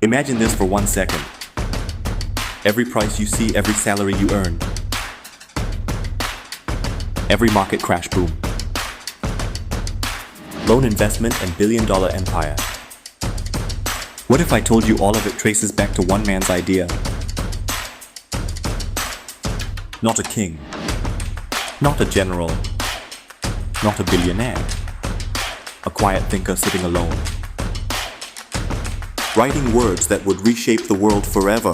Imagine this for 1 second. Every price you see, every salary you earn, every market crash boom, loan investment and billion-dollar empire. What if I told you all of it traces back to one man's idea? Not a king, not a general, not a billionaire, a quiet thinker sitting alone, writing words that would reshape the world forever.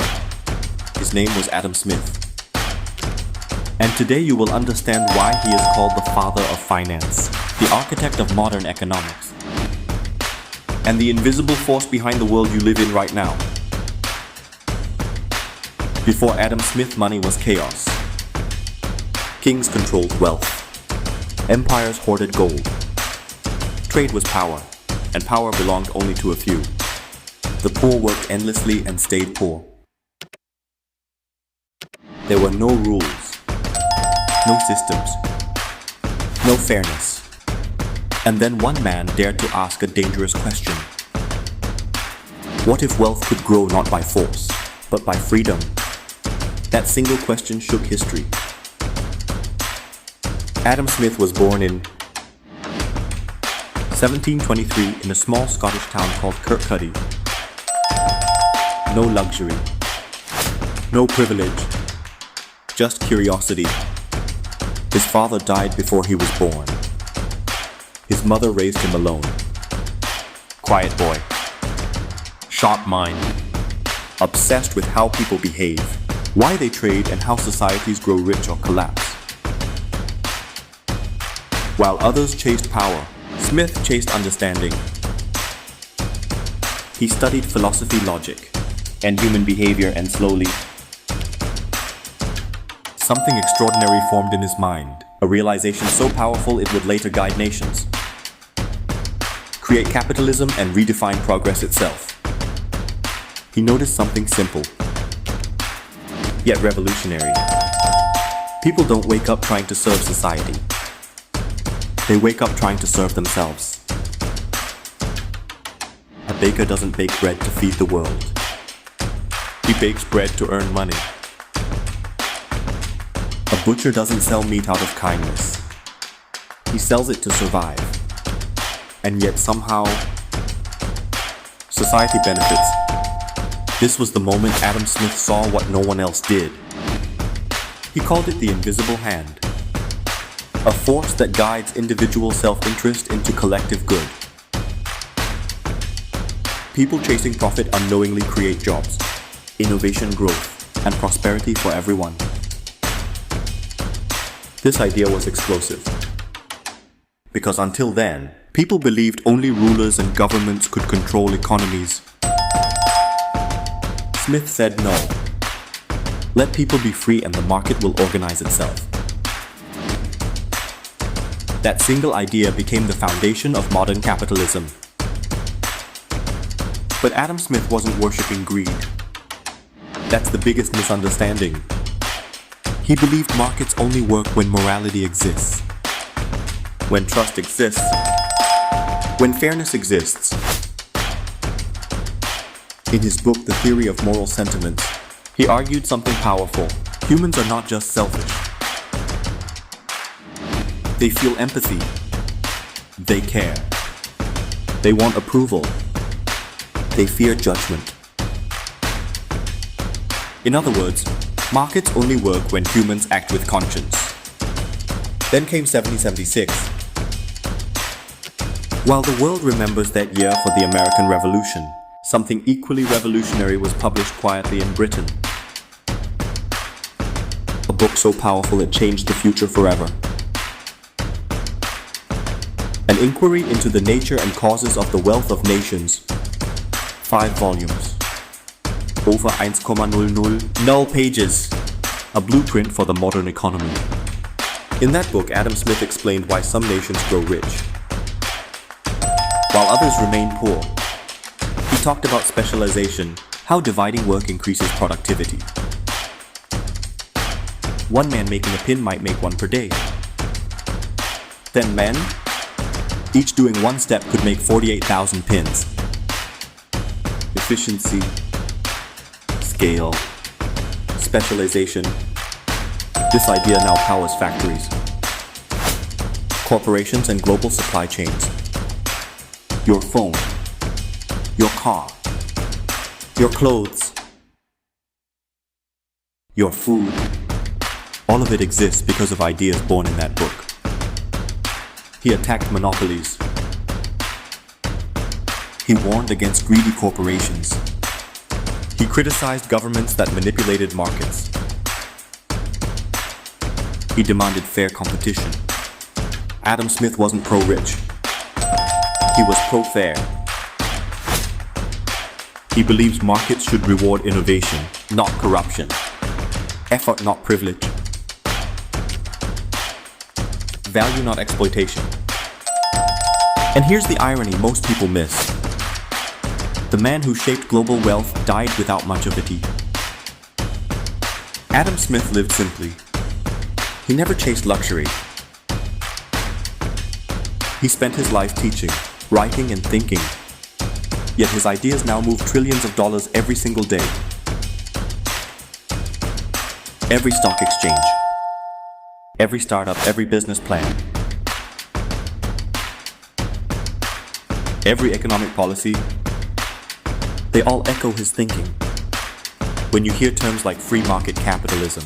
His name was Adam Smith. And today you will understand why he is called the father of finance, the architect of modern economics, and the invisible force behind the world you live in right now. Before Adam Smith, money was chaos. Kings controlled wealth. Empires hoarded gold. Trade was power, and power belonged only to a few. The poor worked endlessly and stayed poor. There were no rules, no systems, no fairness. And then one man dared to ask a dangerous question. What if wealth could grow not by force, but by freedom? That single question shook history. Adam Smith was born in 1723 in a small Scottish town called Kirkcuddy. No luxury, no privilege, just curiosity. His father died before he was born. His mother raised him alone. Quiet boy, sharp mind, obsessed with how people behave, why they trade, and how societies grow rich or collapse. While others chased power, Smith chased understanding. He studied philosophy, logic, and human behavior, and slowly, something extraordinary formed in his mind, a realization so powerful it would later guide nations, create capitalism, and redefine progress itself. He noticed something simple, yet revolutionary. People don't wake up trying to serve society. They wake up trying to serve themselves. A baker doesn't bake bread to feed the world. He bakes bread to earn money. A butcher doesn't sell meat out of kindness. He sells it to survive. And yet somehow, society benefits. This was the moment Adam Smith saw what no one else did. He called it the invisible hand. A force that guides individual self-interest into collective good. People chasing profit unknowingly create jobs, innovation, growth, and prosperity for everyone. This idea was explosive. Because until then, people believed only rulers and governments could control economies. Smith said no. Let people be free and the market will organize itself. That single idea became the foundation of modern capitalism. But Adam Smith wasn't worshipping greed. That's the biggest misunderstanding. He believed markets only work when morality exists, when trust exists, when fairness exists. In his book, The Theory of Moral Sentiments, he argued something powerful. Humans are not just selfish. They feel empathy. They care. They want approval. They fear judgment. In other words, markets only work when humans act with conscience. Then came 1776. While the world remembers that year for the American Revolution, something equally revolutionary was published quietly in Britain. A book so powerful it changed the future forever. An inquiry into the nature and causes of the wealth of nations. 5 volumes. Over 1,000 null pages. A blueprint for the modern economy. In that book, Adam Smith explained why some nations grow rich, while others remain poor. He talked about specialization, how dividing work increases productivity. One man making a pin might make one per day. Then men, each doing one step, could make 48,000 pins. If efficiency, scale, specialization. This idea now powers factories, corporations, and global supply chains. Your phone, your car, your clothes, your food. All of it exists because of ideas born in that book. He attacked monopolies. He warned against greedy corporations. He criticized governments that manipulated markets. He demanded fair competition. Adam Smith wasn't pro-rich. He was pro-fair. He believes markets should reward innovation, not corruption. Effort, not privilege. Value, not exploitation. And here's the irony most people miss. The man who shaped global wealth died without much of it either. Adam Smith lived simply. He never chased luxury. He spent his life teaching, writing, and thinking. Yet his ideas now move trillions of dollars every single day. Every stock exchange, every startup, every business plan, every economic policy, they all echo his thinking. When you hear terms like free market capitalism,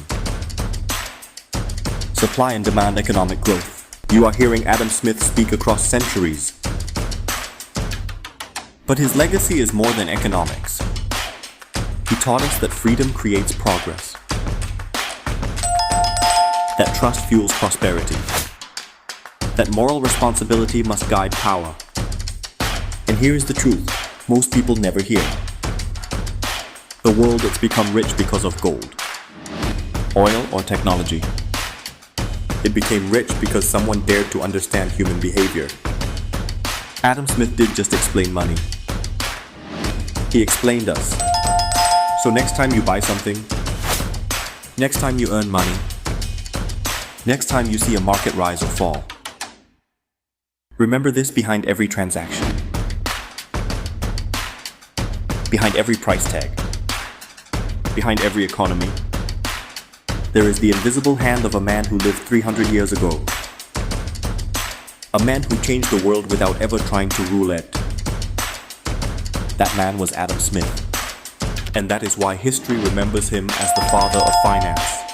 supply and demand economic growth, you are hearing Adam Smith speak across centuries. But his legacy is more than economics. He taught us that freedom creates progress, that trust fuels prosperity, that moral responsibility must guide power. And here is the truth most people never hear. The world has become rich because of gold, oil, or technology. It became rich because someone dared to understand human behavior. Adam Smith didn't just explain money. He explained us. So next time you buy something, next time you earn money, next time you see a market rise or fall, remember this: behind every transaction, behind every price tag, behind every economy, there is the invisible hand of a man who lived 300 years ago. A man who changed the world without ever trying to rule it. That man was Adam Smith. And that is why history remembers him as the father of finance.